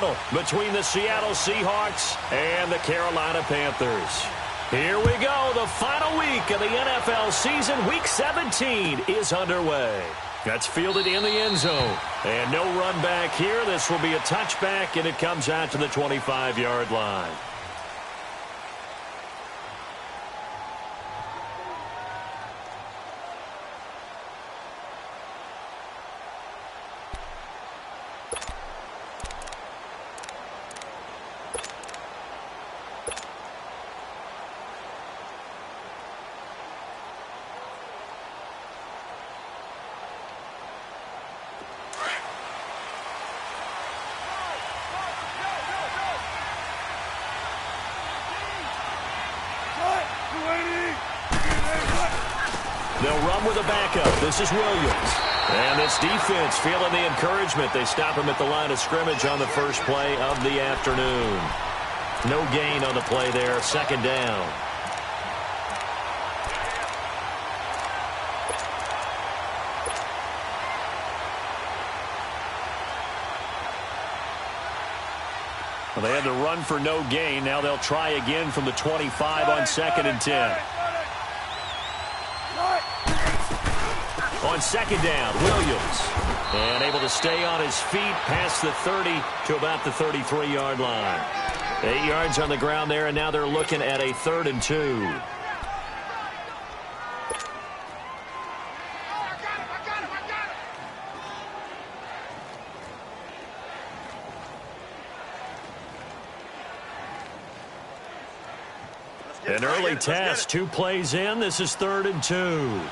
battle between the Seattle Seahawks and the Carolina Panthers. Here we go. The final week of the NFL season. Week 17 is underway. That's fielded in the end zone. And no run back here. This will be a touchback, and it comes out to the 25-yard line. They'll run with a backup. This is Williams. And this defense feeling the encouragement. They stop him at the line of scrimmage on the first play of the afternoon. No gain on the play there. Second down. Well, they had to run for no gain. Now they'll try again from the 25 on 2nd and 10. On second down, Williams. And able to stay on his feet past the 30 to about the 33-yard line. 8 yards on the ground there, and now they're looking at a 3rd and 2. An early test, 2 plays in. This is 3rd and 2.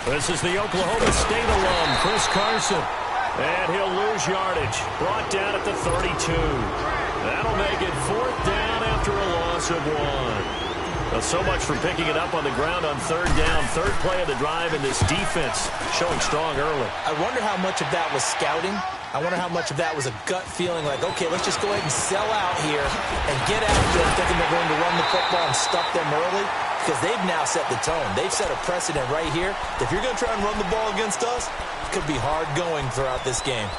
This is the Oklahoma State alum, Chris Carson. And he'll lose yardage. Brought down at the 32. That'll make it 4th down after a loss of 1. Well, so much for picking it up on the ground on 3rd down. 3rd play of the drive, and this defense showing strong early. I wonder how much of that was scouting. I wonder how much of that was a gut feeling like, okay, let's just go ahead and sell out here and get out there thinking they're going to run the football and stuff them early. Because they've now set the tone. They've set a precedent right here. If you're going to try and run the ball against us, it could be hard going throughout this game.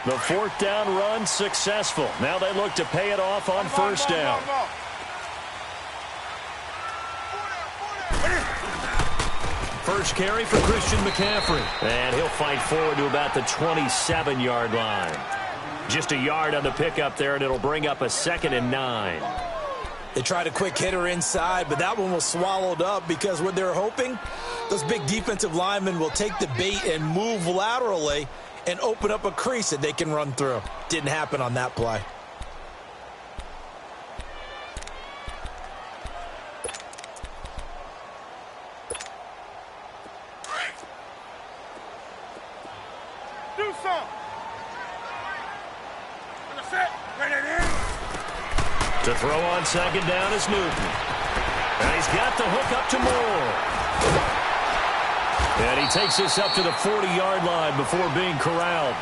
The 4th down run successful. Now they look to pay it off on 1st down. First carry for Christian McCaffrey. And he'll fight forward to about the 27-yard line. Just a yard on the pickup there, and it'll bring up a 2nd and 9. They tried a quick hitter inside, but that one was swallowed up because what they're hoping, those big defensive linemen will take the bait and move laterally and open up a crease that they can run through. Didn't happen on that play. To throw on 2nd down is Newton. And he's got the hook up to Moore. And he takes this up to the 40-yard line before being corralled.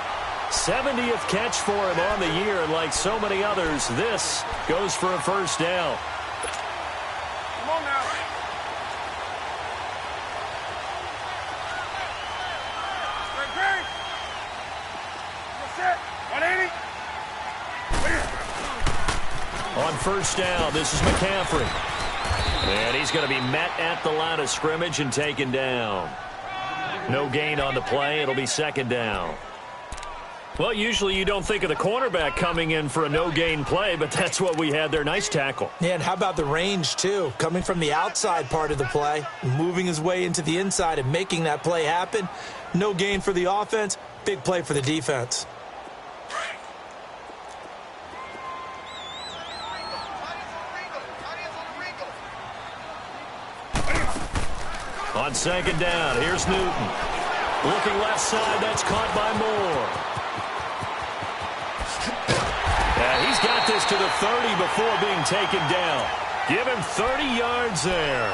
70th catch for him on the year, and like so many others, this goes for a 1st down. Come on now. Great. That's it. 180. On 1st down, this is McCaffrey. And he's going to be met at the line of scrimmage and taken down. No gain on the play. It'll be 2nd down. Well, usually you don't think of the cornerback coming in for a no-gain play, but that's what we had there. Nice tackle. Yeah, and how about the range, too? Coming from the outside part of the play, moving his way into the inside and making that play happen. No gain for the offense, big play for the defense. On 2nd down, here's Newton. Looking left side, that's caught by Moore. And he's got this to the 30 before being taken down. Give him 30 yards there.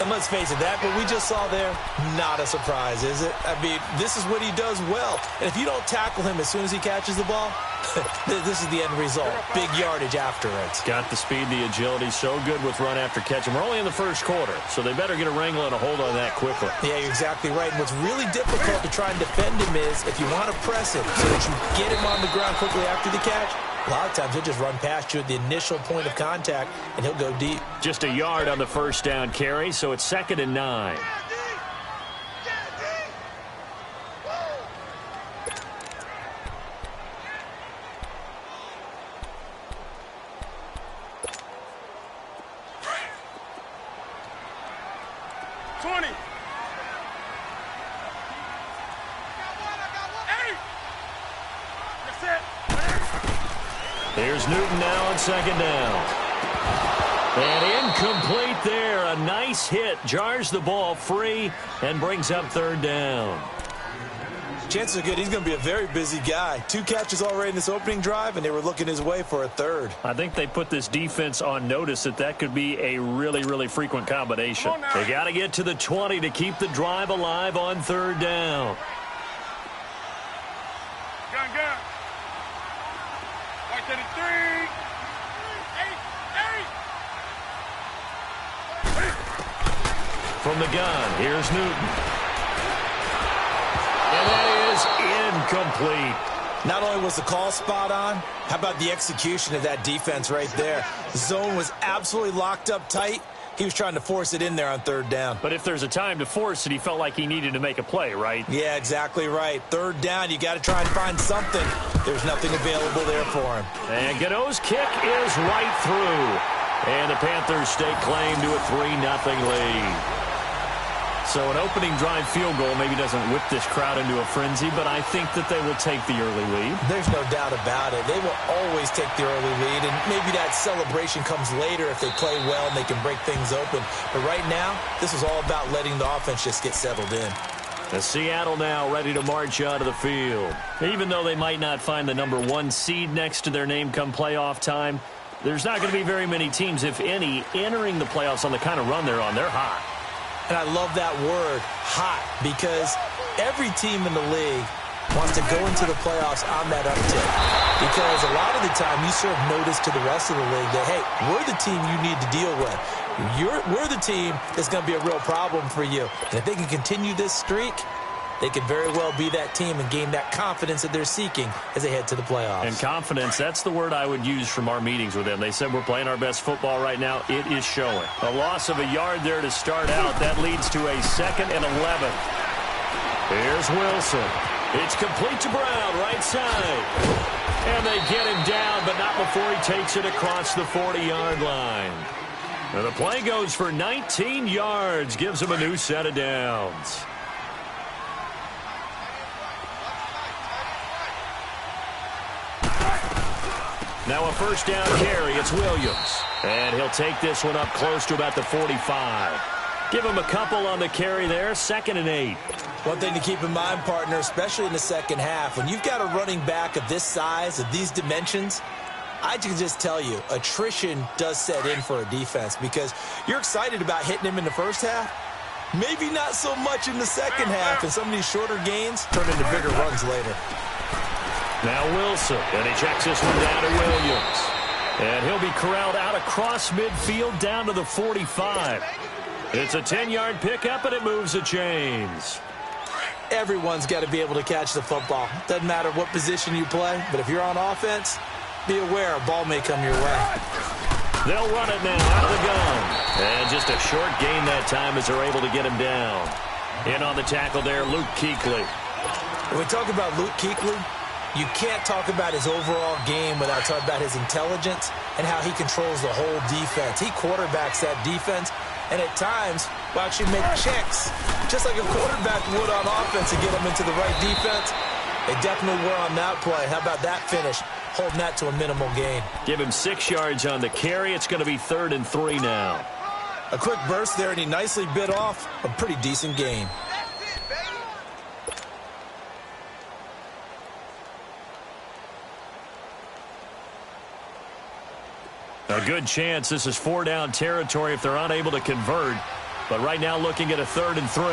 And let's face it, that what we just saw there, not a surprise, is it? I mean, this is what he does well. And if you don't tackle him as soon as he catches the ball, this is the end result. Big yardage after it. Got the speed, the agility, so good with run after catch. And we're only in the first quarter, so they better get a wrangle and a hold on that quickly. Yeah, you're exactly right. And what's really difficult to try and defend him is if you want to press him so that you get him on the ground quickly after the catch, a lot of times he'll just run past you at the initial point of contact, and he'll go deep. Just a yard on the first down carry, so it's 2nd and 9. Here's Newton now on 2nd down. And incomplete there. A nice hit. Jars the ball free and brings up 3rd down. Chances are good he's going to be a very busy guy. 2 catches already in this opening drive, and they were looking his way for a 3rd. I think they put this defense on notice that could be a really, really frequent combination. They got to get to the 20 to keep the drive alive on 3rd down. Gun. Right to the 3. 8. From the gun, here's Newton. And that is incomplete. Not only was the call spot on, how about the execution of that defense right there? The zone was absolutely locked up tight. He was trying to force it in there on 3rd down. But if there's a time to force it, he felt like he needed to make a play, right? Yeah, exactly right. 3rd down, you got to try and find something. There's nothing available there for him. And Gano's kick is right through. And the Panthers stake claim to a 3-0 lead. So an opening drive field goal maybe doesn't whip this crowd into a frenzy, but I think that they will take the early lead. There's no doubt about it. They will always take the early lead, and maybe that celebration comes later if they play well and they can break things open. But right now, this is all about letting the offense just get settled in. The Seattle now ready to march out of the field. Even though they might not find the number 1 seed next to their name come playoff time, there's not going to be very many teams, if any, entering the playoffs on the kind of run they're on. They're hot. And I love that word, hot, because every team in the league wants to go into the playoffs on that uptick. Because a lot of the time you serve notice to the rest of the league that, hey, we're the team you need to deal with. We're the team that's going to be a real problem for you. And if they can continue this streak, they could very well be that team and gain that confidence that they're seeking as they head to the playoffs. And confidence, that's the word I would use from our meetings with them. They said we're playing our best football right now. It is showing. A loss of a yard there to start out. That leads to a 2nd and 11. Here's Wilson. It's complete to Brown, right side. And they get him down, but not before he takes it across the 40-yard line. And the play goes for 19 yards, gives him a new set of downs. Now a 1st down carry. It's Williams. And he'll take this one up close to about the 45. Give him a couple on the carry there. 2nd and 8. One thing to keep in mind, partner, especially in the second half, when you've got a running back of this size, of these dimensions, I can just tell you, attrition does set in for a defense because you're excited about hitting him in the first half. Maybe not so much in the second half, and some of these shorter gains turn into bigger runs later. Now Wilson, and he checks this one down to Williams. And he'll be corralled out across midfield down to the 45. It's a 10-yard pickup, and it moves the chains. Everyone's got to be able to catch the football. Doesn't matter what position you play, but if you're on offense, be aware a ball may come your way. They'll run it now out of the gun. And just a short gain that time as they're able to get him down. In on the tackle there, Luke Kuechly. When we talk about Luke Kuechly, you can't talk about his overall game without talking about his intelligence and how he controls the whole defense. He quarterbacks that defense, and at times will actually make checks, just like a quarterback would on offense to get him into the right defense. They definitely were on that play. How about that finish, holding that to a minimal gain? Give him 6 yards on the carry. It's going to be 3rd and 3 now. A quick burst there, and he nicely bit off a pretty decent gain. A good chance this is 4-down territory if they're unable to convert. But right now looking at a 3rd and 3.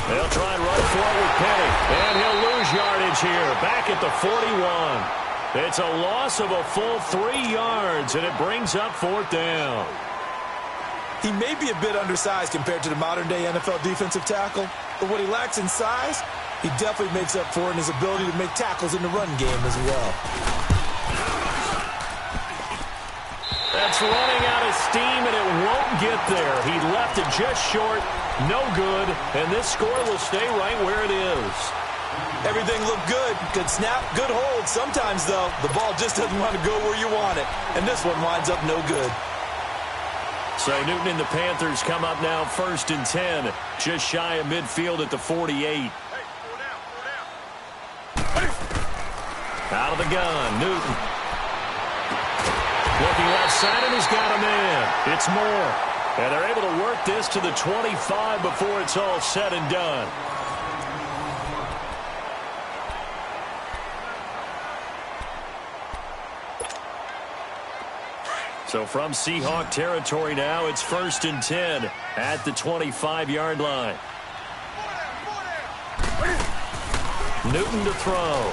They'll try and run for it with Penny. And he'll lose yardage here. Back at the 41. It's a loss of a full 3 yards, and it brings up 4th down. He may be a bit undersized compared to the modern-day NFL defensive tackle, but what he lacks in size, he definitely makes up for in his ability to make tackles in the run game as well. That's running out of steam, and it won't get there. He left it just short, no good, and this score will stay right where it is. Everything looked good. Good snap, good hold. Sometimes, though, the ball just doesn't want to go where you want it, and this one winds up no good. So Newton and the Panthers come up now 1st and 10, just shy of midfield at the 48. Out of the gun, Newton. Looking left side, and he's got a man. It's Moore. And they're able to work this to the 25 before it's all said and done. So from Seahawk territory now, it's 1st and 10 at the 25-yard line. Newton to throw.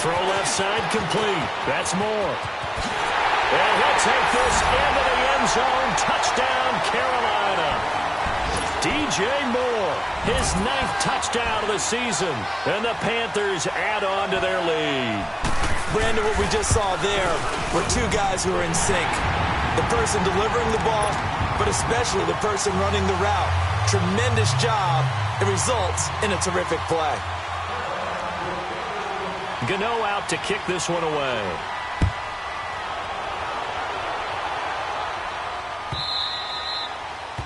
Throw left side complete. That's Moore. And he'll take this into the end zone. Touchdown, Carolina. DJ Moore, his 9th touchdown of the season. And the Panthers add on to their lead. Brandon, what we just saw there were 2 guys who are in sync. The person delivering the ball, but especially the person running the route. Tremendous job. It results in a terrific play. Gano out to kick this one away.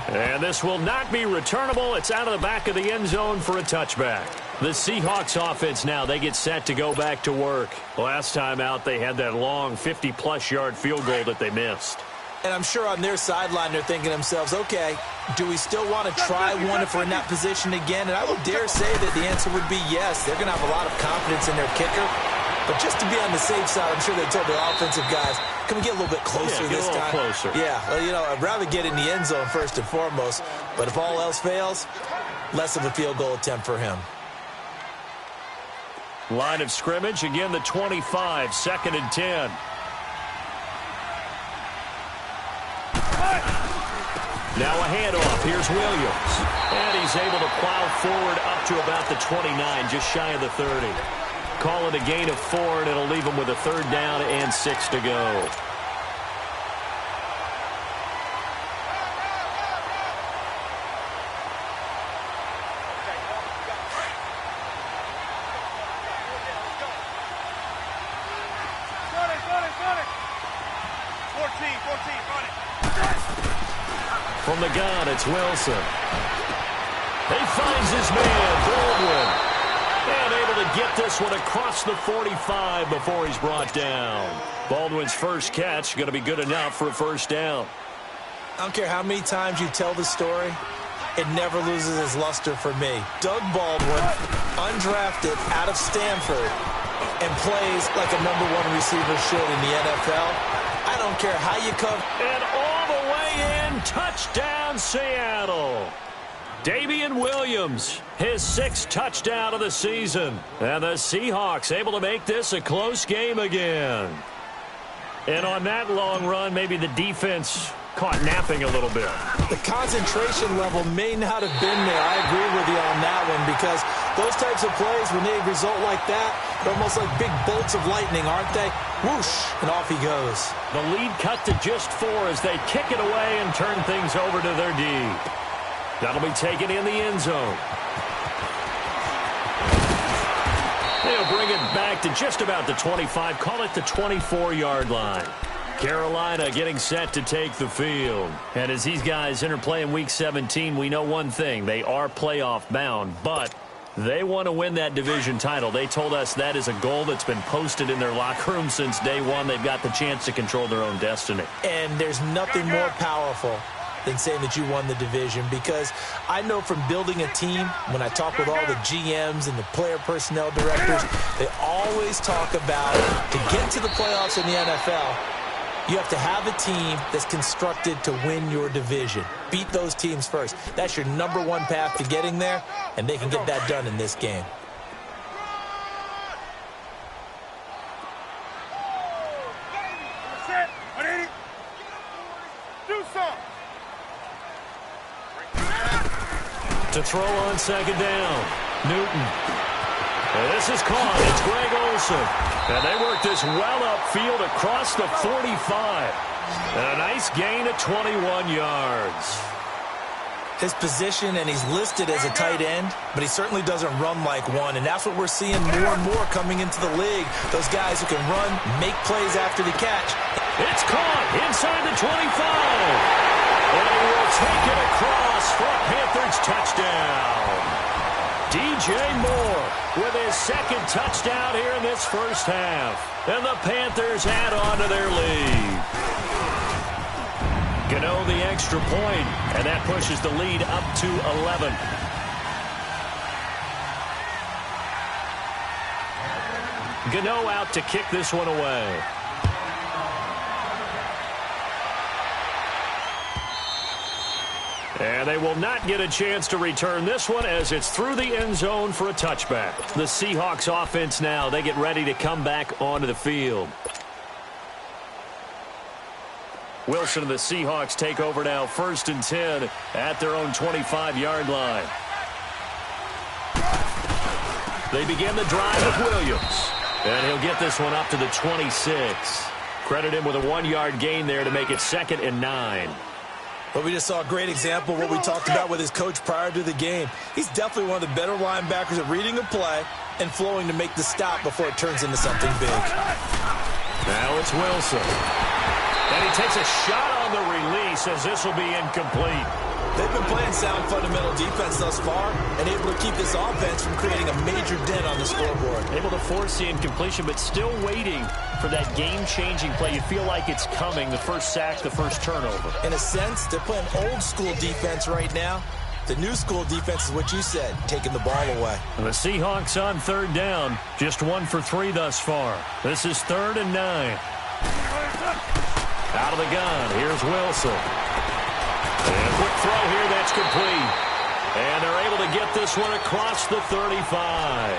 And this will not be returnable. It's out of the back of the end zone for a touchback. The Seahawks offense now, they get set to go back to work. Last time out, they had that long 50-plus yard field goal that they missed. And I'm sure on their sideline they're thinking to themselves, okay, do we still want to try one if we're in that position again? And I would dare say that the answer would be yes. They're going to have a lot of confidence in their kicker. But just to be on the safe side, I'm sure they told their offensive guys, can we get a little bit closer this time? Closer. Yeah, well, you know, I'd rather get in the end zone first and foremost. But if all else fails, less of a field goal attempt for him. Line of scrimmage, again the 25, 2nd and 10. Now a handoff. Here's Williams. And he's able to plow forward up to about the 29, just shy of the 30. Call it a gain of 4, and it'll leave him with a 3rd down and 6 to go. From the gun, it's Wilson. He finds his man, Baldwin. And able to get this one across the 45 before he's brought down. Baldwin's first catch going to be good enough for a 1st down. I don't care how many times you tell the story, it never loses its luster for me. Doug Baldwin, undrafted out of Stanford, and plays like a #1 receiver should in the NFL. I don't care how you come. And all the way in, touchdown Seattle. Damian Williams, his 6th touchdown of the season. And the Seahawks able to make this a close game again. And on that long run, maybe the defense caught napping a little bit. The concentration level may not have been there. I agree with you on that one, because those types of plays, when they result like that, they're almost like big bolts of lightning, aren't they? Whoosh, and off he goes. The lead cut to just 4 as they kick it away and turn things over to their D. That'll be taken in the end zone. They'll bring it back to just about the 25, call it the 24-yard line. Carolina getting set to take the field. And as these guys interplay in Week 17, we know one thing. They are playoff bound, but they want to win that division title. They told us that is a goal that's been posted in their locker room since day one. They've got the chance to control their own destiny. And there's nothing more powerful than saying that you won the division, because I know from building a team, when I talk with all the GMs and the player personnel directors, they always talk about to get to the playoffs in the NFL, You have to have a team that's constructed to win your division. Beat those teams first. That's your #1 path to getting there, and they can get that done in this game. Set. 180. Do something. To throw on second down. Newton. And this is caught. It's Greg Olsen. And they work this well upfield across the 45. And a nice gain of 21 yards. His position, and he's listed as a tight end, but he certainly doesn't run like one, and that's what we're seeing more and more coming into the league. Those guys who can run, make plays after the catch. It's caught inside the 25. And he will take it across for a Panthers touchdown. DJ Moore with his second touchdown here in this first half. And the Panthers add on to their lead. Gano the extra point, and that pushes the lead up to 11. Gano out to kick this one away. And they will not get a chance to return this one as it's through the end zone for a touchback. The Seahawks offense now, they get ready to come back onto the field. Wilson and the Seahawks take over now, 1st and 10 at their own 25-yard line. They begin the drive with Williams. And he'll get this one up to the 26. Credit him with a 1-yard gain there to make it 2nd and 9. But we just saw a great example of what we talked about with his coach prior to the game. He's definitely one of the better linebackers at reading a play and flowing to make the stop before it turns into something big. Now it's Wilson. And he takes a shot on the release as this will be incomplete. They've been playing sound fundamental defense thus far and able to keep this offense from creating a major dent on the scoreboard. Able to force the incompletion, but still waiting for that game-changing play. You feel like it's coming, the first sack, the first turnover. In a sense, they're playing old-school defense right now. The new-school defense is what you said, taking the ball away. And the Seahawks on 3rd down, just 1 for 3 thus far. This is 3rd and 9. Out of the gun, here's Wilson. And a quick throw here, that's complete. And they're able to get this one across the 35.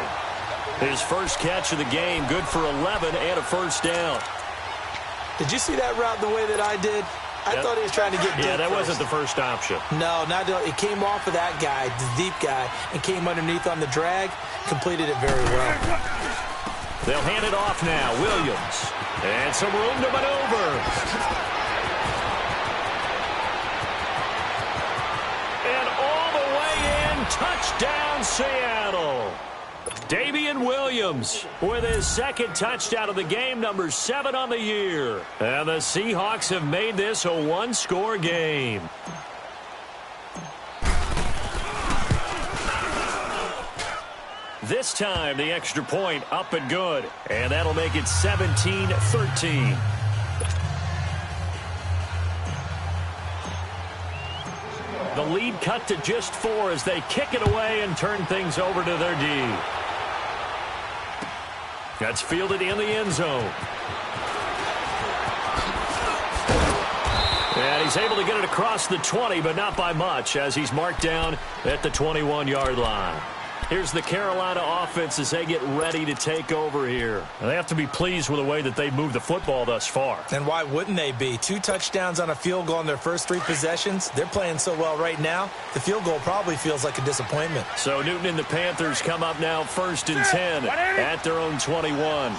His first catch of the game, good for 11 and a first down. Did you see that route the way that I did? I thought he was trying to get deep. Yeah, that wasn't the first option. No, it came off of that guy, the deep guy, and came underneath on the drag, completed it very well. They'll hand it off now, Williams. And some room to maneuver. Touchdown, Seattle. Damian Williams with his 2nd touchdown of the game, number 7 on the year. And the Seahawks have made this a 1-score game. This time, the extra point up and good. And that'll make it 17-13. The lead cut to just 4 as they kick it away and turn things over to their D. That's fielded in the end zone. And he's able to get it across the 20, but not by much, as he's marked down at the 21-yard line. Here's the Carolina offense as they get ready to take over here. They have to be pleased with the way that they moved the football thus far. And why wouldn't they be? 2 touchdowns on a field goal in their first 3 possessions. They're playing so well right now, the field goal probably feels like a disappointment. So Newton and the Panthers come up now 1st and 10 at their own 21.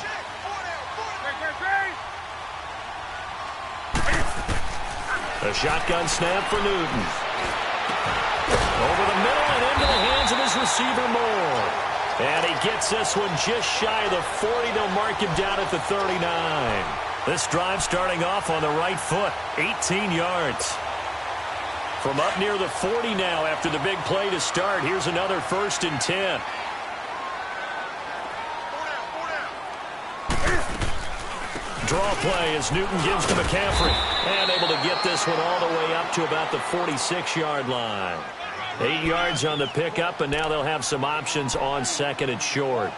A shotgun snap for Newton. Over the middle and into the hands of his receiver, Moore. And he gets this one just shy of the 40. They'll mark him down at the 39. This drive starting off on the right foot, 18 yards. From up near the 40 now after the big play to start. Here's another 1st and 10. Draw play as Newton gives to McCaffrey. And able to get this one all the way up to about the 46-yard line. 8 yards on the pickup, and now they'll have some options on 2nd and short.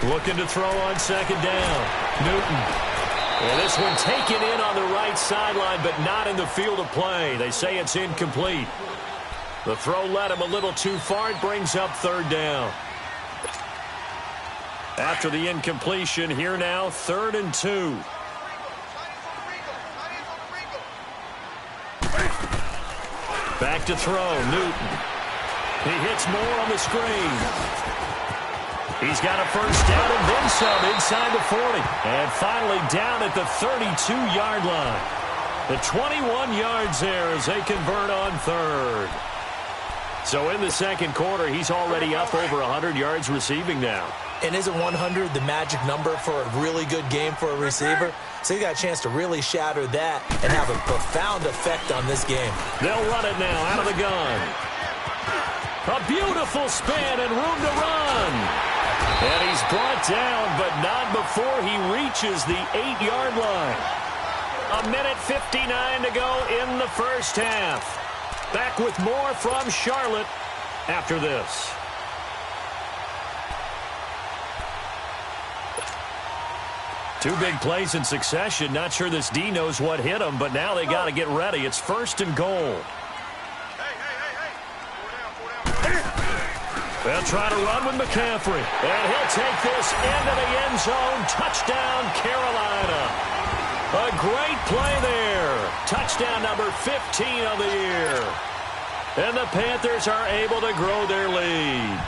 Looking to throw on second down. Newton. And this one taken in on the right sideline, but not in the field of play. They say it's incomplete. The throw led him a little too far. It brings up third down. After the incompletion, here now, 3rd and 2. Back to throw, Newton. He hits more on the screen. He's got a first down and then some inside the 40. And finally down at the 32-yard line. The 21 yards there as they convert on 3rd. So in the second quarter, he's already up over 100 yards receiving now. And isn't 100 the magic number for a really good game for a receiver? So he got a chance to really shatter that and have a profound effect on this game. They'll run it now out of the gun. A beautiful spin and room to run. And he's brought down, but not before he reaches the 8-yard line. 1:59 to go in the first half. Back with more from Charlotte after this. Two big plays in succession. Not sure this D knows what hit him, but now they got to get ready. It's 1st and goal. They'll try to run with McCaffrey. And he'll take this into the end zone. Touchdown, Carolina. A great play there. Touchdown number 15 of the year. And the Panthers are able to grow their lead.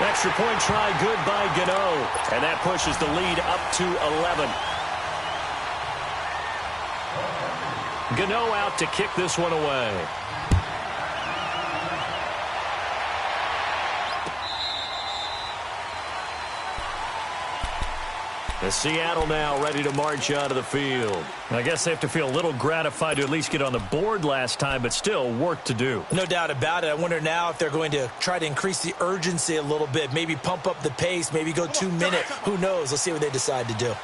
Extra point try good by Gano. And that pushes the lead up to 11. Gano out to kick this one away. The Seattle now ready to march out of the field. I guess they have to feel a little gratified to at least get on the board last time, but still work to do. No doubt about it. I wonder now if they're going to try to increase the urgency a little bit, maybe pump up the pace, maybe go 2 minute. Who knows? Let's see what they decide to do.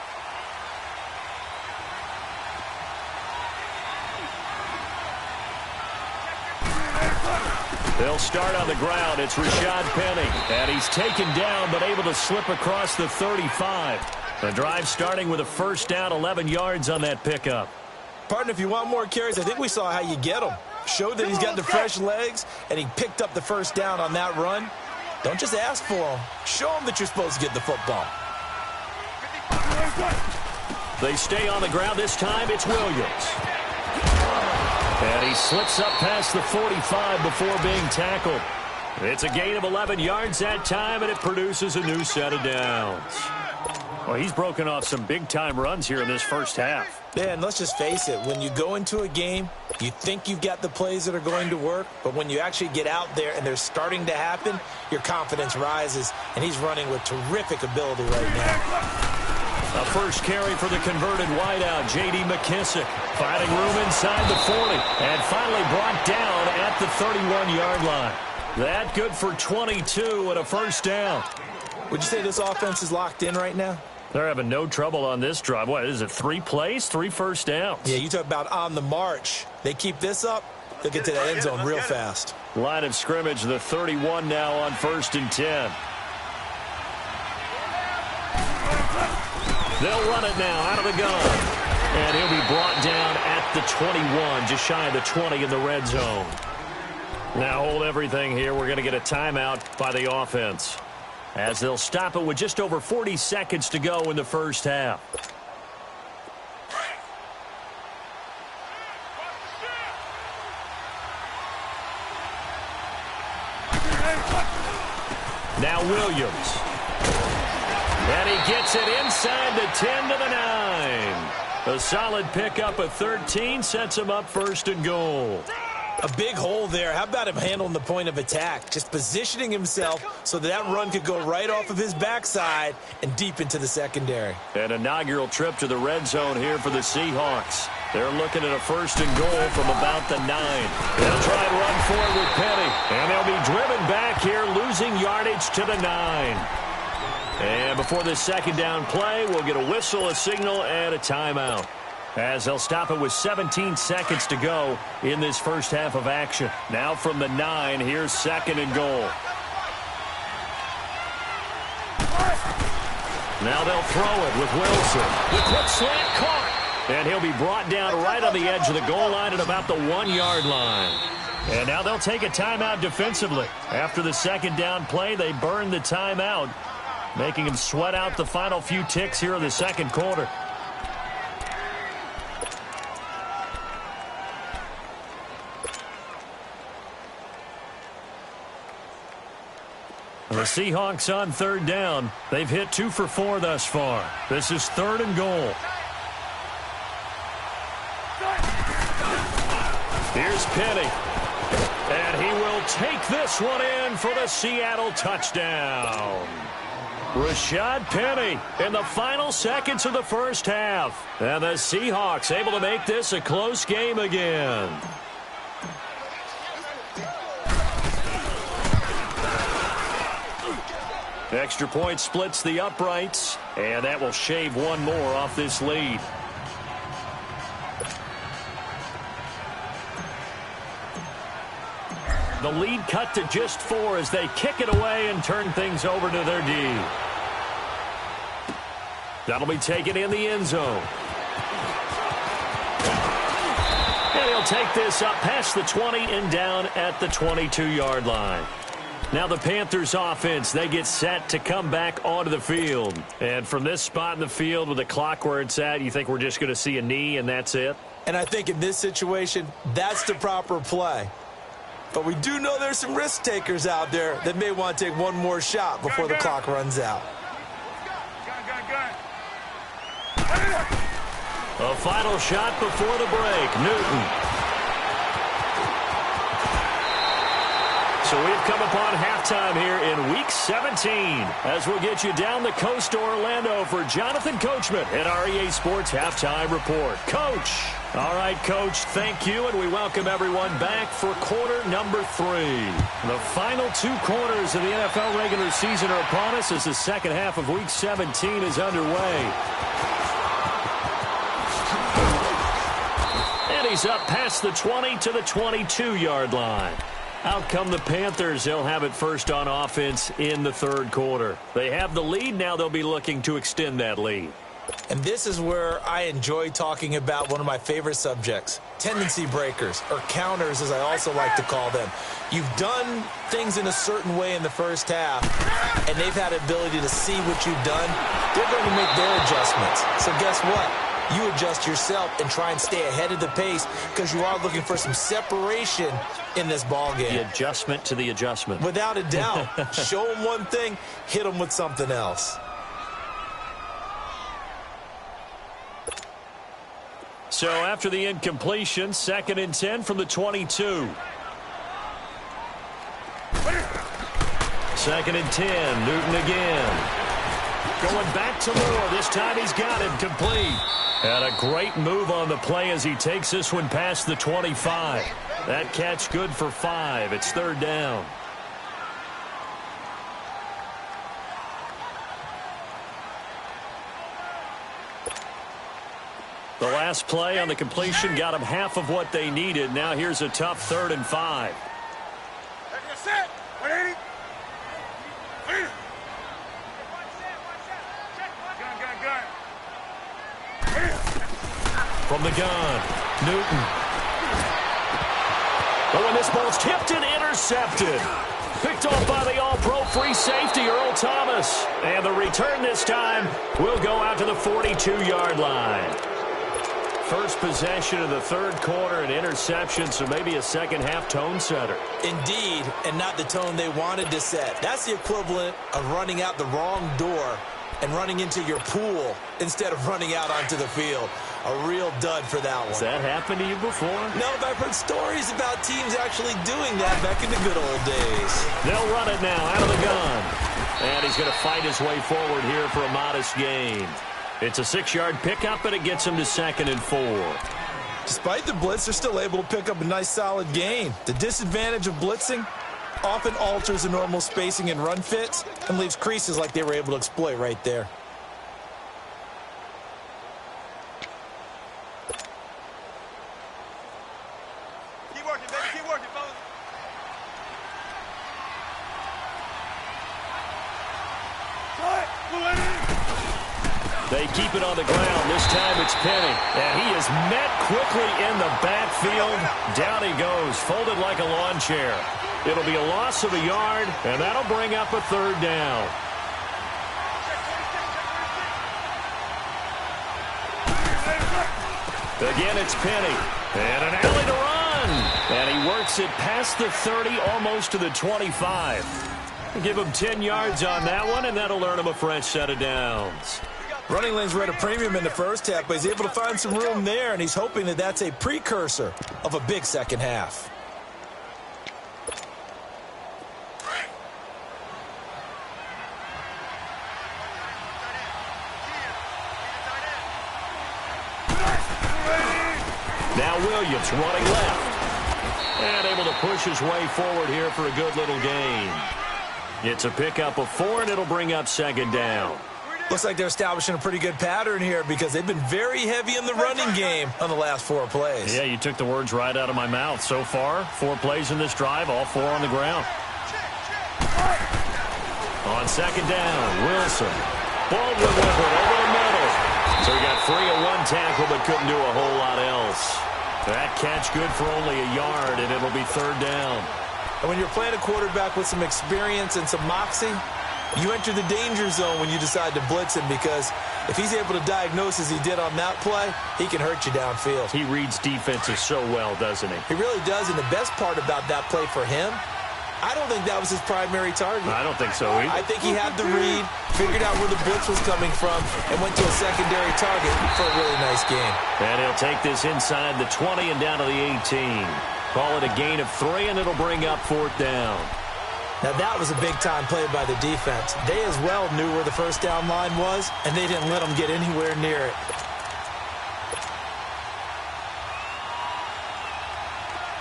They'll start on the ground. It's Rashad Penny. And he's taken down, but able to slip across the 35. The drive starting with a first down, 11 yards on that pickup. Partner, if you want more carries, I think we saw how you get them. Showed that he's got the fresh legs, and he picked up the first down on that run. Don't just ask for them. Show them that you're supposed to get the football. They stay on the ground. This time it's Williams. And he slips up past the 45 before being tackled. It's a gain of 11 yards that time, and it produces a new set of downs. Well, he's broken off some big-time runs here in this first half. Yeah, and let's just face it. When you go into a game, you think you've got the plays that are going to work, but when you actually get out there and they're starting to happen, your confidence rises, and he's running with terrific ability right now. A first carry for the converted wideout, J.D. McKissick. Finding room inside the 40, and finally brought down at the 31-yard line. That good for 22 and a first down. Would you say this offense is locked in right now? They're having no trouble on this drive. What is it, 3 plays, 3 first downs? Yeah, you talk about on the march. They keep this up, they'll get to the end zone real fast. Line of scrimmage, the 31 now on 1st and 10. They'll run it now out of the gun. And he'll be brought down at the 21, just shy of the 20 in the red zone. Now hold everything here. We're going to get a timeout by the offense, as they'll stop it with just over 40 seconds to go in the first half. Now Williams. And he gets it inside the 10 to the 9. A solid pickup of 13 sets him up 1st and goal. A big hole there. How about him handling the point of attack? Just positioning himself so that run could go right off of his backside and deep into the secondary. An inaugural trip to the red zone here for the Seahawks. They're looking at a 1st and goal from about the 9. They'll try and run forward with Penny. And they'll be driven back here, losing yardage to the 9. And before this second down play, we'll get a whistle, a signal, and a timeout. as they'll stop it with 17 seconds to go in this first half of action. Now from the 9, here's 2nd and goal. Now they'll throw it with Wilson. The quick slant caught. And he'll be brought down right on the edge of the goal line at about the 1-yard line. And now they'll take a timeout defensively. After the second down play, they burn the timeout, making him sweat out the final few ticks here in the second quarter. The Seahawks on 3rd down. They've hit 2 for 4 thus far. This is 3rd and goal. Here's Penny. And he will take this one in for the Seattle touchdown. Rashad Penny in the final seconds of the first half. And the Seahawks able to make this a close game again. Extra point splits the uprights, and that will shave one more off this lead. The lead cut to just 4 as they kick it away and turn things over to their D. That'll be taken in the end zone. And he'll take this up past the 20 and down at the 22-yard line. Now the Panthers offense, they get set to come back onto the field. And from this spot in the field with the clock where it's at, you think we're just going to see a knee and that's it? And I think in this situation, that's the proper play. But we do know there's some risk takers out there that may want to take one more shot before the clock runs out. A final shot before the break. Newton. So we've come upon halftime here in Week 17 as we'll get you down the coast to Orlando for Jonathan Coachman at our EA Sports Halftime Report. Coach. All right, Coach, thank you, and we welcome everyone back for quarter number 3. The final 2 quarters of the NFL regular season are upon us as the second half of Week 17 is underway. And he's up past the 20 to the 22-yard line. Out come the Panthers. They'll have it first on offense in the third quarter. They have the lead. Now they'll be looking to extend that lead. And this is where I enjoy talking about one of my favorite subjects, tendency breakers, or counters as I also like to call them. You've done things in a certain way in the first half, and they've had the ability to see what you've done. They're going to make their adjustments. So guess what? You adjust yourself and try and stay ahead of the pace because you are looking for some separation in this ball game. The adjustment to the adjustment. Without a doubt. Show them one thing, hit them with something else. So after the incompletion, 2nd and 10 from the 22. 2nd and 10, Newton again. Going back to Moore. This time he's got it complete. And a great move on the play as he takes this one past the 25. That catch good for 5. It's 3rd down. The last play on the completion got them half of what they needed. Now here's a tough 3rd and 5. From the gun, Newton. Oh, and this ball's tipped and intercepted. Picked off by the all-pro free safety, Earl Thomas. And the return this time will go out to the 42-yard line. First possession of the third quarter, an interception, so maybe a second-half tone setter. Indeed, and not the tone they wanted to set. That's the equivalent of running out the wrong door and running into your pool instead of running out onto the field. A real dud for that one. Has that happened to you before? No, but I've heard stories about teams actually doing that back in the good old days. They'll run it now out of the gun. And he's going to fight his way forward here for a modest gain. It's a 6-yard pickup, and it gets him to 2nd and 4. Despite the blitz, they're still able to pick up a nice solid gain. The disadvantage of blitzing often alters the normal spacing and run fits and leaves creases like they were able to exploit right there. They keep it on the ground. This time it's Penny. And he is met quickly in the backfield. Down he goes, folded like a lawn chair. It'll be a loss of a yard, and that'll bring up a third down. Again, it's Penny. And an alley to run. And he works it past the 30, almost to the 25. Give him 10 yards on that one, and that'll earn him a fresh set of downs. Running lanes were at a premium in the first half, but he's able to find some room there, and he's hoping that that's a precursor of a big second half. Now Williams running left. And able to push his way forward here for a good little gain. It's a pickup of 4, and it'll bring up second down. Looks like they're establishing a pretty good pattern here because they've been very heavy in the running game on the last 4 plays. Yeah, you took the words right out of my mouth. So far, 4 plays in this drive, all 4 on the ground. On second down, Wilson. Baldwin with it over the middle. So he got free of 1 tackle but couldn't do a whole lot else. That catch good for only a yard, and it'll be third down. And when you're playing a quarterback with some experience and some moxie, you enter the danger zone when you decide to blitz him, because if he's able to diagnose as he did on that play, he can hurt you downfield. He reads defenses so well, doesn't he? He really does, and the best part about that play for him, I don't think that was his primary target. I don't think so either. I think he had the read, figured out where the blitz was coming from, and went to a secondary target for a really nice game. And he'll take this inside the 20 and down to the 18. Call it a gain of 3, and it'll bring up fourth down. Now, that was a big-time play by the defense. They as well knew where the first down line was, and they didn't let them get anywhere near it.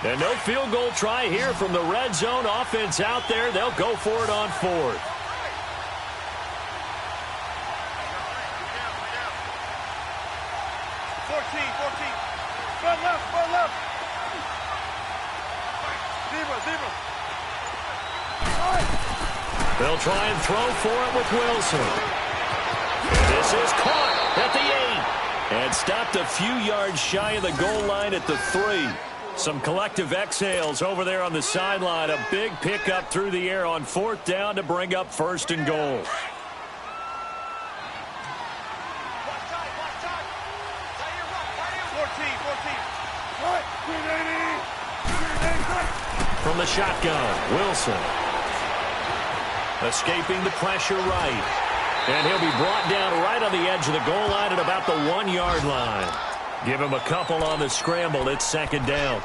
And no field goal try here from the red zone offense out there. They'll go for it on 4th. They'll try and throw for it with Wilson. This is caught at the 8. And stopped a few yards shy of the goal line at the 3. Some collective exhales over there on the sideline. A big pickup through the air on 4th down to bring up 1st and goal. From the shotgun, Wilson. Escaping the pressure right. And he'll be brought down right on the edge of the goal line at about the 1-yard line. Give him a couple on the scramble. It's second down.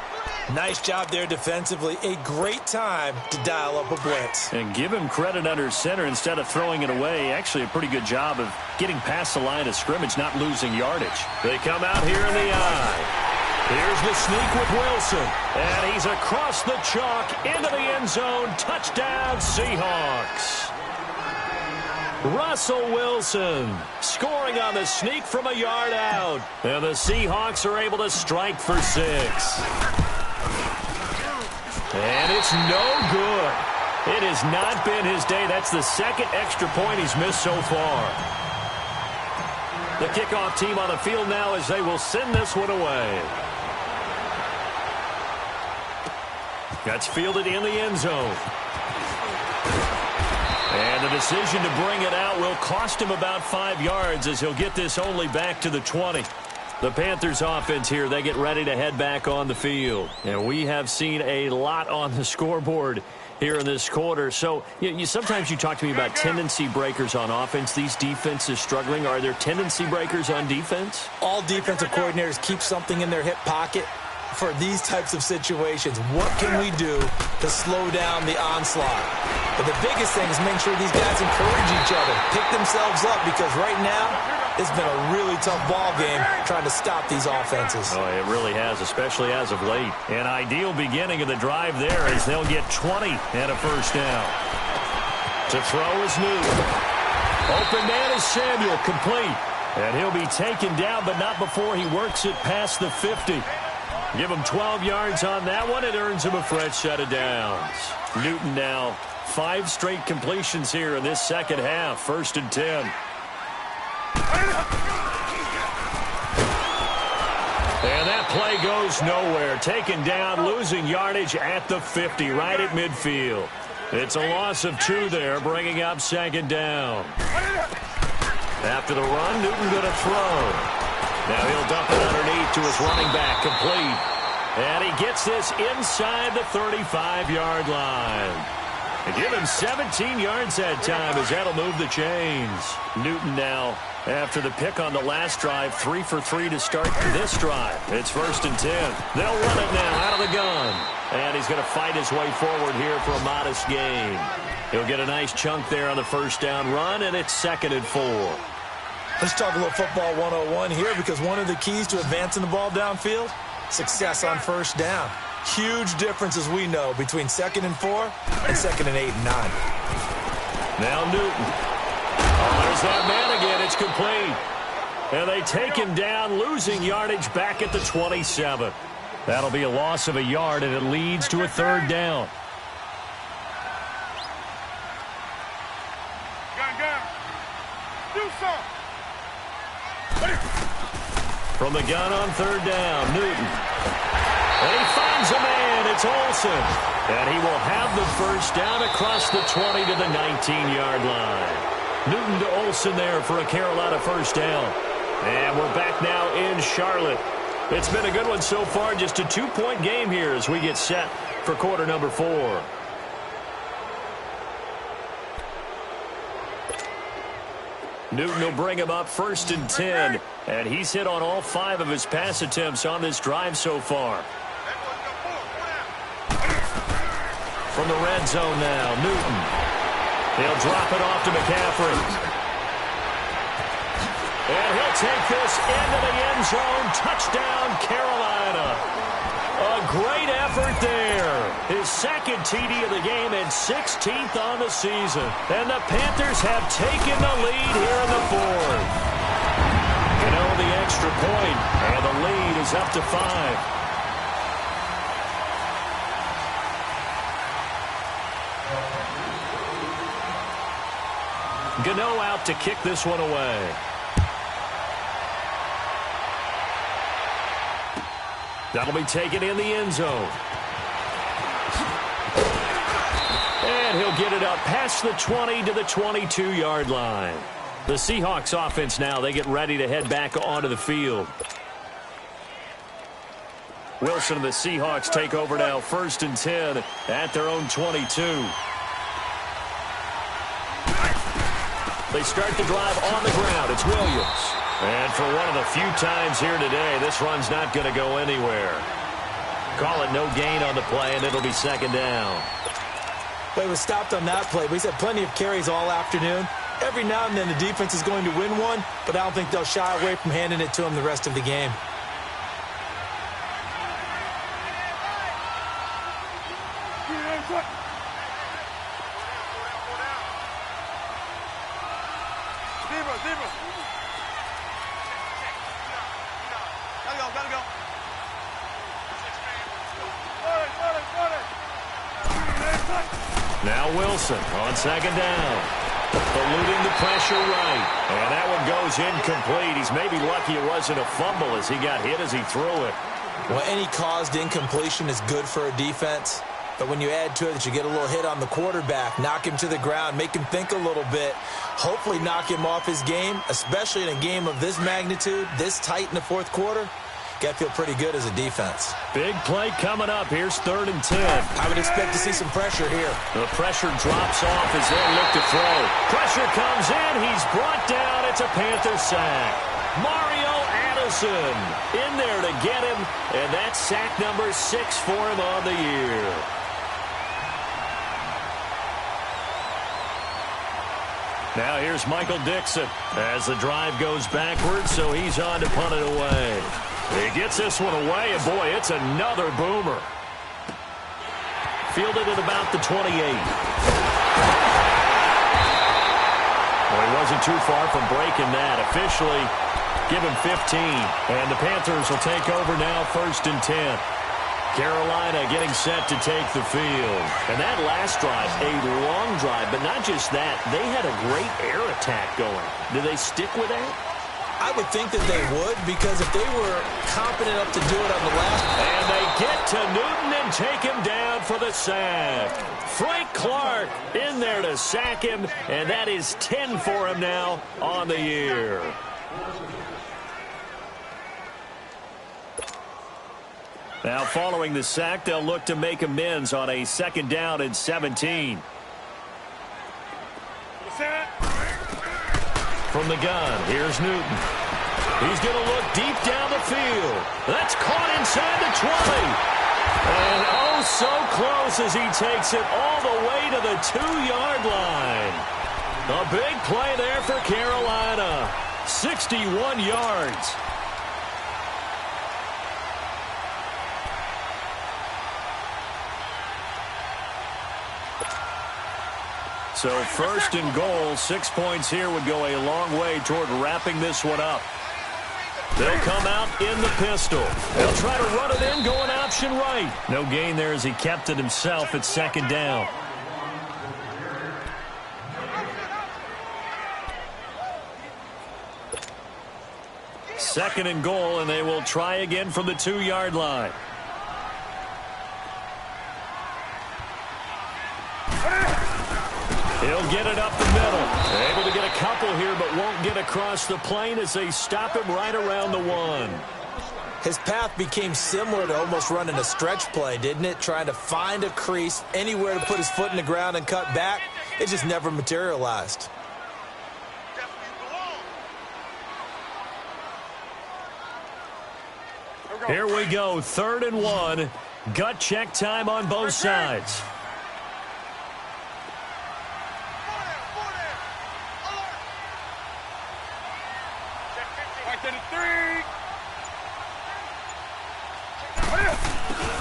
Nice job there defensively. A great time to dial up a blitz. And give him credit under center instead of throwing it away. Actually a pretty good job of getting past the line of scrimmage, not losing yardage. They come out here in the eye. Here's the sneak with Wilson. And he's across the chalk into the end zone. Touchdown, Seahawks. Russell Wilson scoring on the sneak from a yard out. And the Seahawks are able to strike for 6. And it's no good. It has not been his day. That's the 2nd extra point he's missed so far. The kickoff team on the field now as they will send this one away. That's fielded in the end zone. And the decision to bring it out will cost him about 5 yards as he'll get this only back to the 20. The Panthers offense here, they get ready to head back on the field. And we have seen a lot on the scoreboard here in this quarter. So sometimes you talk to me about tendency breakers on offense. These defenses struggling. Are there tendency breakers on defense? All defensive coordinators keep something in their hip pocket for these types of situations. What can we do to slow down the onslaught? But the biggest thing is make sure these guys encourage each other, pick themselves up, because right now it's been a really tough ball game trying to stop these offenses. Oh, it really has, especially as of late. An ideal beginning of the drive there as they'll get 20 and a first down. To throw is Newton. Open man is Samuel, complete. And he'll be taken down, but not before he works it past the 50. Give him 12 yards on that one. It earns him a fresh set of downs. Newton now 5 straight completions here in this second half. 1st and 10. And that play goes nowhere. Taken down, losing yardage at the 50, right at midfield. It's a loss of 2 there, bringing up 2nd down. After the run, Newton going to throw. Now he'll dump it underneath to his running back, complete. And he gets this inside the 35-yard line. And give him 17 yards that time as that'll move the chains. Newton now, after the pick on the last drive, 3 for 3 to start this drive. It's 1st and 10. They'll run it now out of the gun. And he's going to fight his way forward here for a modest gain. He'll get a nice chunk there on the 1st down run, and it's 2nd and 4. Let's talk a little football 101 here, because one of the keys to advancing the ball downfield, success on 1st down. Huge difference, as we know, between 2nd and 4 and 2nd and 8 and 9. Now Newton. Oh, there's that man again. It's complete. And they take him down, losing yardage back at the 27. That'll be a loss of a yard, and it leads to a 3rd down. Gun. Do something. From the gun on 3rd down, Newton. And he finds a man. It's Olsen. And he will have the 1st down across the 20 to the 19-yard line. Newton to Olsen there for a Carolina 1st down. And we're back now in Charlotte. It's been a good one so far. Just a 2-point game here as we get set for quarter number 4. Newton will bring him up 1st and 10. And he's hit on all 5 of his pass attempts on this drive so far. From the red zone now, Newton. He'll drop it off to McCaffrey. And he'll take this into the end zone. Touchdown, Carolina. A great effort there. His 2nd TD of the game and 16th on the season. And the Panthers have taken the lead here in the 4th. The extra point, and the lead is up to 5. Gano out to kick this one away. That'll be taken in the end zone. And he'll get it up past the 20 to the 22-yard line. The Seahawks offense now, they get ready to head back onto the field. Wilson and the Seahawks take over now, 1st and 10 at their own 22. They start the drive on the ground. It's Williams. And for one of the few times here today, this run's not going to go anywhere. Call it no gain on the play, and it'll be 2nd down. Well, he was stopped on that play, but he's had plenty of carries all afternoon. Every now and then the defense is going to win one, but I don't think they'll shy away from handing it to him the rest of the game. Gotta go. Now Wilson on 2nd down. Eluding the pressure right. And that one goes incomplete. He's maybe lucky it wasn't a fumble as he got hit as he threw it. Well, any caused incompletion is good for a defense. But when you add to it that you get a little hit on the quarterback, knock him to the ground, make him think a little bit, hopefully knock him off his game, especially in a game of this magnitude, this tight in the 4th quarter, got to feel pretty good as a defense. Big play coming up. Here's 3rd and 10. I would expect to see some pressure here. The pressure drops off as they look to throw. Pressure comes in. He's brought down. It's a Panther sack. Mario Addison in there to get him, and that's sack number 6 for him on the year. Now here's Michael Dixon as the drive goes backwards, so he's on to punt it away. He gets this one away, and boy, it's another boomer. Fielded at about the 28. Well, he wasn't too far from breaking that. Officially, Give him 15. And the Panthers will take over now, 1st and 10. Carolina getting set to take the field. And that last drive, a long drive, but not just that. They had a great air attack going. Do they stick with that? I would think that they would, because if they were confident enough to do it on the last... And they get to Newton and take him down for the sack. Frank Clark in there to sack him, and that is 10 for him now on the year. Now, following the sack, they'll look to make amends on a 2nd down and 17. From the gun, here's Newton. He's going to look deep down the field. That's caught inside the 20. And oh, so close as he takes it all the way to the 2-yard line. A big play there for Carolina. 61 yards. So 1st and goal, 6 points here would go a long way toward wrapping this one up. They'll come out in the pistol. They'll try to run it in, going option right. No gain there as he kept it himself at 2nd down. Second and goal, and they will try again from the 2-yard line. He'll get it up the middle. Able to get a couple here, but won't get across the plane as they stop him right around the 1. His path became similar to almost running a stretch play, didn't it? Trying to find a crease, anywhere to put his foot in the ground and cut back. It just never materialized. Here we go, 3rd and 1. Gut check time on both sides.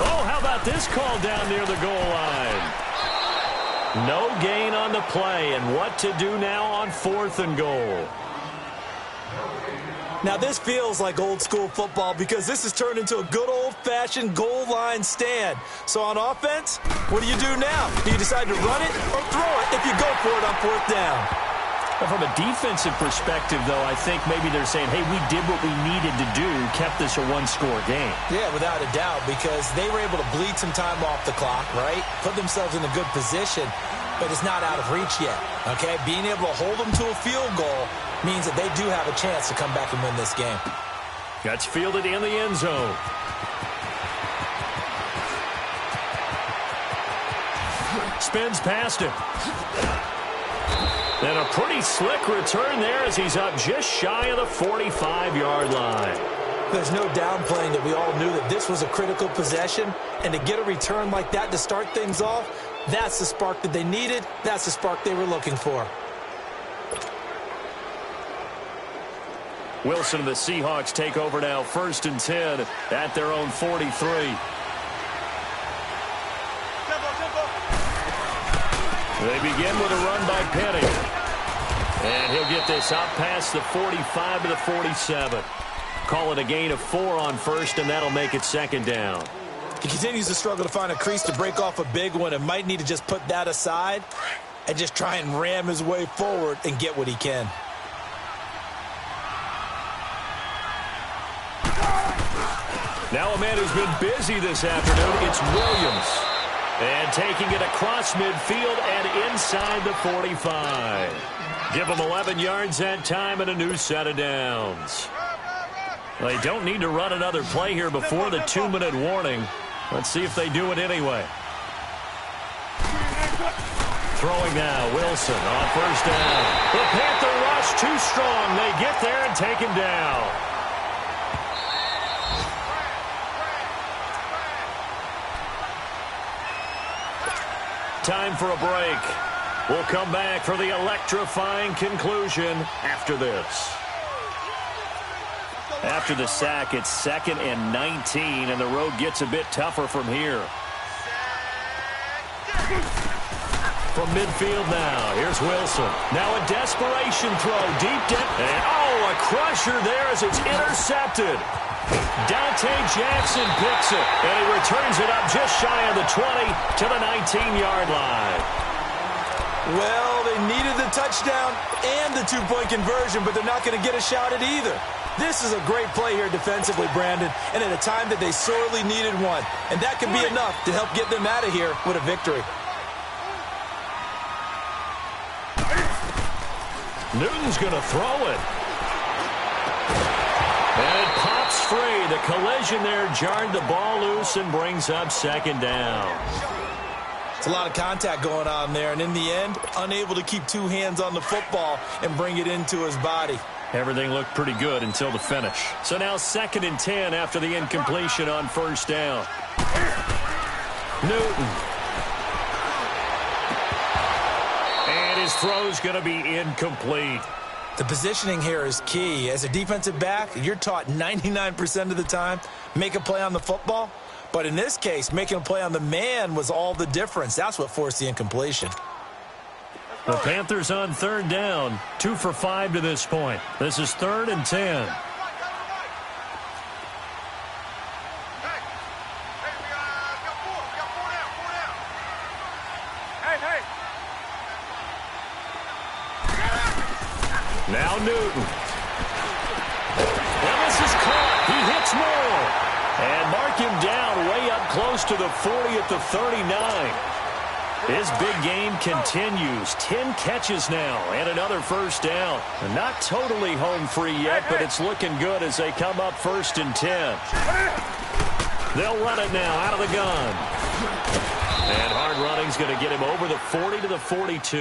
Oh, how about this call down near the goal line? No gain on the play, and what to do now on 4th and goal. Now, this feels like old-school football because this has turned into a good old-fashioned goal line stand. So on offense, what do you do now? Do you decide to run it or throw it if you go for it on 4th down? Well, from a defensive perspective, though, I think maybe they're saying, hey, we did what we needed to do, kept this a 1-score game. Yeah, without a doubt, because they were able to bleed some time off the clock, right? Put themselves in a good position, but it's not out of reach yet, okay? Being able to hold them to a field goal means that they do have a chance to come back and win this game. That's fielded in the end zone. Spins past him. And a pretty slick return there as he's up just shy of the 45-yard line. There's no downplaying that we all knew that this was a critical possession, and to get a return like that to start things off, that's the spark that they needed. That's the spark they were looking for. Wilson and the Seahawks take over now, 1st and 10 at their own 43. They begin with a run by Penny. And he'll get this out past the 45 to the 47. Call it a gain of 4 on 1st, and that'll make it 2nd down. He continues to struggle to find a crease to break off a big one and might need to just put that aside and just try and ram his way forward and get what he can. Now a man who's been busy this afternoon, it's Williams. And taking it across midfield and inside the 45. Give him 11 yards that time and a new set of downs. They don't need to run another play here before the 2-minute warning. Let's see if they do it anyway. Throwing now, Wilson on 1st down. The Panther rush too strong. They get there and take him down. Time for a break. We'll come back for the electrifying conclusion after this. After the sack, it's 2nd and 19, and the road gets a bit tougher from here. From midfield now, here's Wilson. Now a desperation throw, deep dip, and a crusher there as it's intercepted. Dante Jackson picks it, and he returns it up just shy of the 20 to the 19-yard line. Well, they needed the touchdown and the two-point conversion, but they're not going to get a shot at either. This is a great play here defensively, Brandon, and at a time that they sorely needed one. And that could be enough to help get them out of here with a victory. Newton's going to throw it. And it pops free. The collision there jarred the ball loose and brings up second down. It's a lot of contact going on there, and in the end, unable to keep two hands on the football and bring it into his body. Everything looked pretty good until the finish. So now 2nd and 10 after the incompletion on first down. Newton. And his throw's going to be incomplete. The positioning here is key. As a defensive back, you're taught 99% of the time, make a play on the football. But in this case, making a play on the man was all the difference. That's what forced the incompletion. The Panthers on 3rd down, 2 for 5 to this point. This is 3rd and 10. Now Newton. And this is caught. He hits more. And mark him down way up close to the 40 at the 39. His big game continues. 10 catches now and another first down. Not totally home free yet, but it's looking good as they come up 1st and 10. They'll run it now out of the gun. And hard running's going to get him over the 40 to the 42.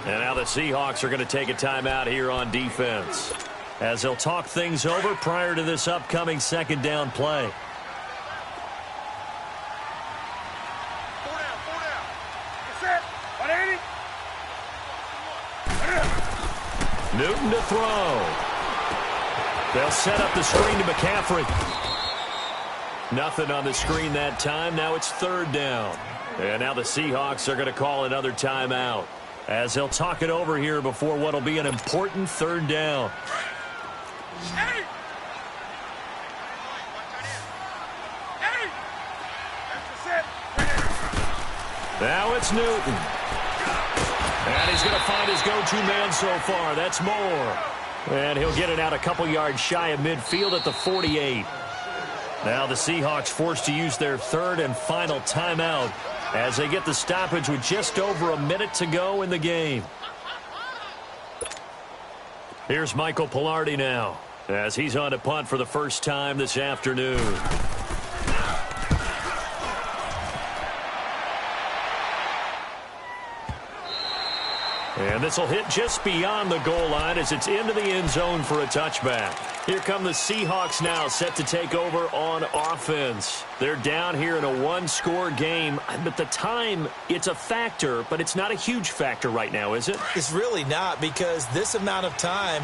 And now the Seahawks are going to take a timeout here on defense, as they'll talk things over prior to this upcoming 2nd down play. Newton to throw. They'll set up the screen to McCaffrey. Nothing on the screen that time. Now it's 3rd down. And now the Seahawks are going to call another timeout, as they'll talk it over here before what will be an important 3rd down. Now it's Newton. And he's going to find his go-to man so far. That's Moore. And he'll get it out a couple yards shy of midfield at the 48. Now the Seahawks forced to use their 3rd and final timeout as they get the stoppage with just over a minute to go in the game. Here's Michael Pilardi now, as he's on to punt for the first time this afternoon. And this will hit just beyond the goal line as it's into the end zone for a touchback. Here come the Seahawks now, set to take over on offense. They're down here in a one-score game. But the time, it's a factor, but it's not a huge factor right now, is it? It's really not, because this amount of time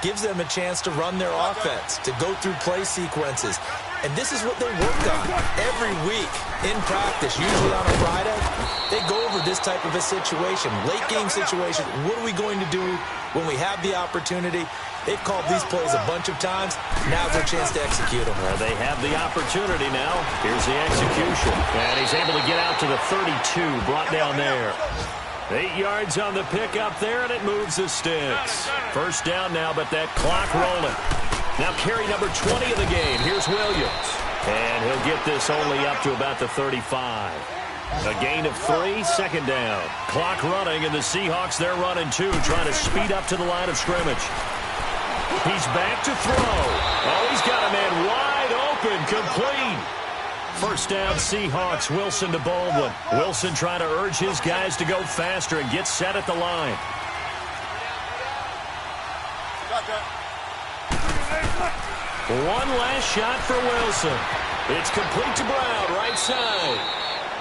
gives them a chance to run their offense, to go through play sequences. And this is what they work on every week in practice, usually on a Friday. They go over this type of a situation, late-game situation. What are we going to do when we have the opportunity? They've called these plays a bunch of times. Now's their chance to execute them. They have the opportunity now. Here's the execution. And he's able to get out to the 32, brought down there. 8 yards on the pickup there, and it moves the sticks. First down now, but that clock rolling. Now carry number 20 of the game. Here's Williams. And he'll get this only up to about the 35. A gain of 3, second down. Clock running, and the Seahawks, they're running too, trying to speed up to the line of scrimmage. He's back to throw. Oh, he's got a man wide open, complete. First down, Seahawks. Wilson to Baldwin. Wilson trying to urge his guys to go faster and get set at the line. One last shot for Wilson. It's complete to Brown, right side.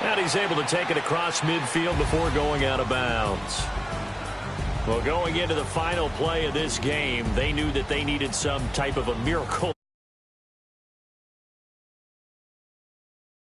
And he's able to take it across midfield before going out of bounds. Well, going into the final play of this game, they knew that they needed some type of a miracle.